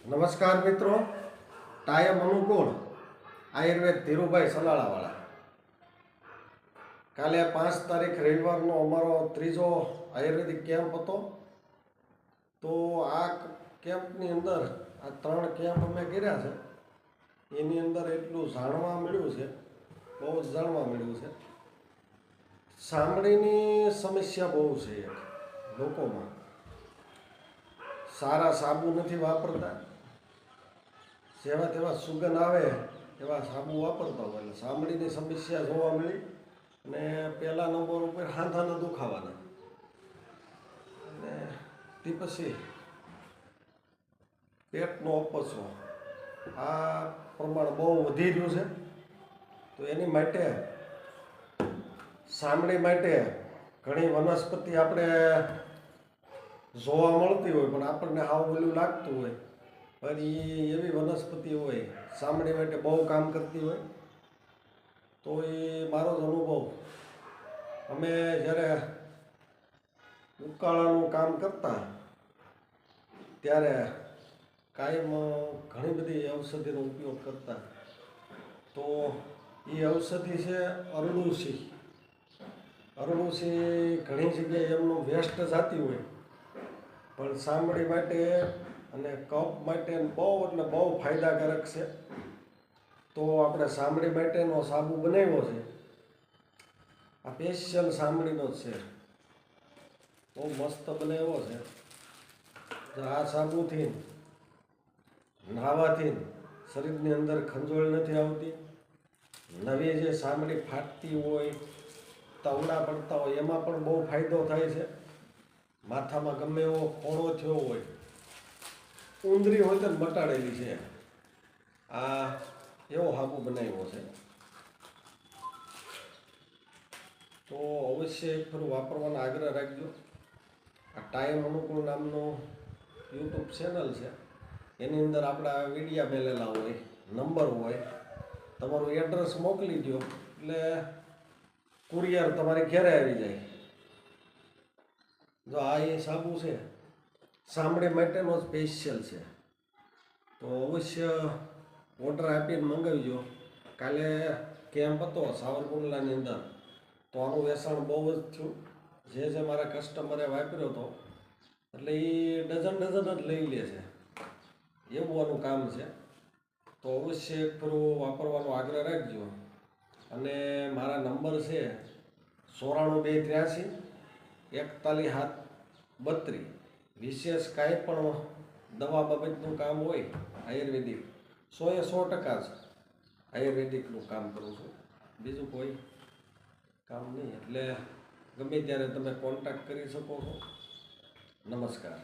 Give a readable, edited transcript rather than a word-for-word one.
નમસ્કાર મિત્રો, ટાયમ અનુકૂળ આયુર્વેદ ધીરુભાઈ સલાળાવાળા. કાલે 5 તારીખ રવિવારનો અમારો ત્રીજો આયુર્વેદિક કેમ્પ હતો. તો આ કેમ્પની અંદર આ 3 કેમ્પ અમે કર્યા છે. એની અંદર એટલું જાણવા મળ્યું છે, બહુ જ જાણવા મળ્યું છે. ચામડીની સમસ્યા બહુ છે લોકોમાં. સારા સાબુ નથી વાપરતા, જેવા તેવા સુગંધ આવે એવા સાબુ વાપરતા હોય એટલે ચામડીની સમસ્યા જોવા મળી. અને પહેલા નંબર ઉપર હાથાના દુખાવાના, અને તે પછી પેટનો અપચો આ પ્રમાણ બહુ વધી રહ્યું છે. તો એની માટે ચામડી માટે ઘણી વનસ્પતિ આપણે જોવા મળતી હોય, પણ આપણને હાવ ઓલું લાગતું હોય, પણ એ એવી વનસ્પતિ હોય ચામડી માટે બહુ કામ કરતી હોય. તો એ મારો જ અનુભવ. અમે જ્યારે ઉકાળાનું કામ કરતા ત્યારે કાયમ ઘણી બધી ઔષધિનો ઉપયોગ કરતા. તો એ ઔષધિ છે અરડુસી. અરડુસી ઘણી જગ્યાએ એમનું વેસ્ટ જતી હોય, પણ ચામડી માટે અને કફ માટે બહુ એટલે બહુ ફાયદાકારક છે. તો આપણે ચામડી માટેનો સાબુ બનાવ્યો છે, આ સ્પેશિયલ ચામડીનો જ છે, બહુ મસ્ત બનાવ્યો છે. આ સાબુથી નાહવાથી શરીરની અંદર ખંજોળ નથી આવતી. નવી જે ચામડી ફાટતી હોય, તવડા પડતા હોય, એમાં પણ બહુ ફાયદો થાય છે. માથામાં ગમે એવો ફોડો થયો હોય, ઉંદરી હોય તો મટાડેલી છે, આ એવો સાબુ બનાવ્યો છે. તો અવશ્ય એક ફરું વાપરવાનો આગ્રહ રાખજો. આ ટાઈમ અનુકૂળ નામનો યુટ્યુબ ચેનલ છે, એની અંદર આપણા વિડીયા મેલેલા હોય, નંબર હોય. તમારું એડ્રેસ મોકલી દો એટલે કુરિયર તમારી ઘરે આવી જાય. જો આ એ સાબુ છે ચામડી માટેનો સ્પેશિયલ છે, તો અવશ્ય ઓર્ડર આપીને મંગાવીજો. કાલે કેમ્પ હતો સાવરકુંડલાની અંદર, તો આનું વેચાણ બહુ જ થયું. જે મારા કસ્ટમરે વાપર્યો હતો એટલે એ ડઝન જ લઈ લે છે, એવું આનું કામ છે. તો અવશ્ય એક ફરું વાપરવાનો આગ્રહ રાખજો. અને મારા નંબર છે 94 283 41 732. વિશેષ કાંઈ પણ દવા બાબતનું કામ હોય આયુર્વેદિક, 100% જ આયુર્વેદિકનું કામ કરું છું, બીજું કોઈ કામ નહીં. એટલે ગમે ત્યારે તમે કોન્ટેક્ટ કરી શકો છો. નમસ્કાર.